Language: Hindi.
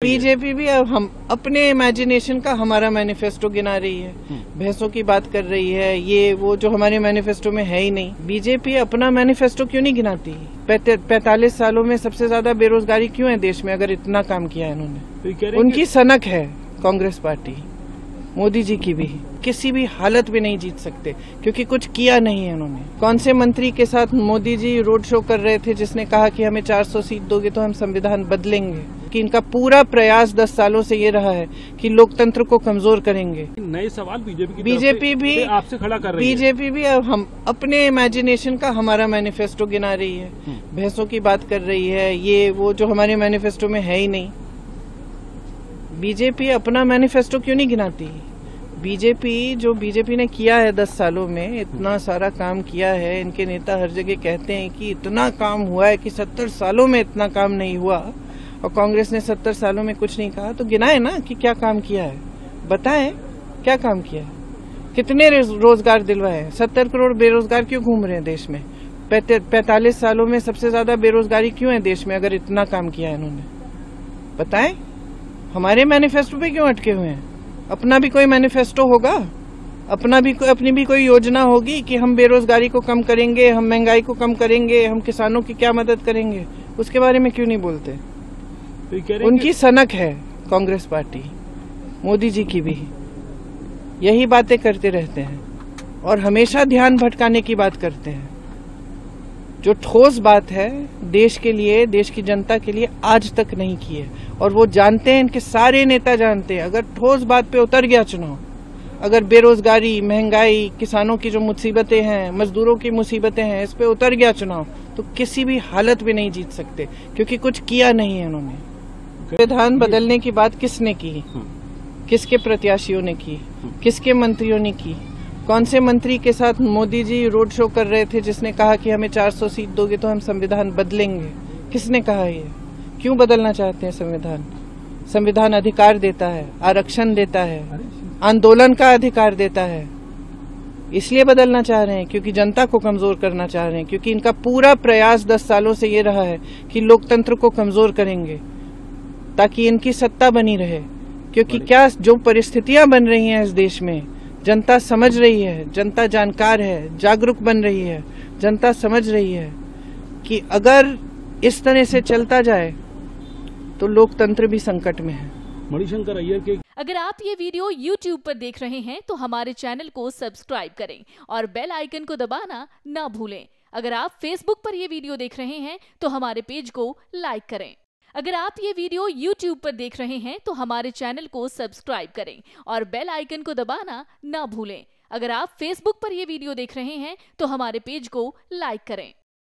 बीजेपी भी अब हम अपने इमेजिनेशन का हमारा मैनिफेस्टो गिना रही है, भैंसों की बात कर रही है, ये वो जो हमारे मैनिफेस्टो में है ही नहीं। बीजेपी अपना मैनिफेस्टो क्यों नहीं गिनाती? 45 सालों में सबसे ज्यादा बेरोजगारी क्यों है देश में, अगर इतना काम किया है इन्होंने? उनकी सनक है कांग्रेस पार्टी, मोदी जी की भी किसी भी हालत में नहीं जीत सकते क्योंकि कुछ किया नहीं है उन्होंने। कौन से मंत्री के साथ मोदी जी रोड शो कर रहे थे जिसने कहा कि हमें 400 सीट दोगे तो हम संविधान बदलेंगे? कि इनका पूरा प्रयास 10 सालों से ये रहा है कि लोकतंत्र को कमजोर करेंगे। नए सवाल बीजेपी भी आपसे खड़ा कर रही है। बीजेपी भी अब हम अपने इमेजिनेशन का हमारा मैनिफेस्टो गिना रही है, भैंसों की बात कर रही है, ये वो जो हमारे मैनिफेस्टो में है ही नहीं। बीजेपी अपना मैनिफेस्टो क्यों नहीं गिनाती? बीजेपी ने किया है 10 सालों में, इतना सारा काम किया है। इनके नेता हर जगह कहते हैं कि इतना काम हुआ है कि 70 सालों में इतना काम नहीं हुआ, और कांग्रेस ने 70 सालों में कुछ नहीं कहा। तो गिनाए ना कि क्या काम किया है, बताएं क्या काम किया है, कितने रोजगार दिलवाए हैं। 70 करोड़ बेरोजगार क्यों घूम रहे हैं देश में? 45 सालों में सबसे ज्यादा बेरोजगारी क्यों है देश में, अगर इतना काम किया है इन्होंने? बताएं। हमारे मैनिफेस्टो पे क्यों अटके हुए हैं? अपना भी कोई मैनिफेस्टो होगा, अपनी भी कोई योजना होगी कि हम बेरोजगारी को कम करेंगे, हम महंगाई को कम करेंगे, हम किसानों की क्या मदद करेंगे, उसके बारे में क्यों नहीं बोलते? उनकी सनक है कांग्रेस पार्टी, मोदी जी की भी यही बातें करते रहते हैं और हमेशा ध्यान भटकाने की बात करते हैं। जो ठोस बात है देश के लिए, देश की जनता के लिए आज तक नहीं की है, और वो जानते हैं, इनके सारे नेता जानते हैं। अगर ठोस बात पे उतर गया चुनाव, अगर बेरोजगारी, महंगाई, किसानों की जो मुसीबतें हैं, मजदूरों की मुसीबतें हैं, इस पे उतर गया चुनाव, तो किसी भी हालत में नहीं जीत सकते क्योंकि कुछ किया नहीं है उन्होंने। संविधान बदलने की बात किसने की? किसके प्रत्याशियों ने की? किसके मंत्रियों ने की? कौन से मंत्री के साथ मोदी जी रोड शो कर रहे थे जिसने कहा कि हमें 400 सीट दोगे तो हम संविधान बदलेंगे? किसने कहा ये? क्यों बदलना चाहते हैं संविधान? संविधान अधिकार देता है, आरक्षण देता है, आंदोलन का अधिकार देता है। इसलिए बदलना चाह रहे हैं क्योंकि जनता को कमजोर करना चाह रहे हैं, क्योंकि इनका पूरा प्रयास 10 सालों से ये रहा है कि लोकतंत्र को कमजोर करेंगे ताकि इनकी सत्ता बनी रहे। क्योंकि क्या जो परिस्थितियां बन रही हैं इस देश में, जनता समझ रही है, जनता जानकार है, जागरूक बन रही है, जनता समझ रही है कि अगर इस तरह से चलता जाए तो लोकतंत्र भी संकट में है। मणिशंकर अय्यर के अगर आप ये वीडियो YouTube पर देख रहे हैं तो हमारे चैनल को सब्सक्राइब करें और बेल आइकन को दबाना ना भूलें। अगर आप Facebook पर ये वीडियो देख रहे हैं तो हमारे पेज को लाइक करें। अगर आप ये वीडियो YouTube पर देख रहे हैं तो हमारे चैनल को सब्सक्राइब करें और बेल आइकन को दबाना ना भूलें। अगर आप Facebook पर ये वीडियो देख रहे हैं तो हमारे पेज को लाइक करें।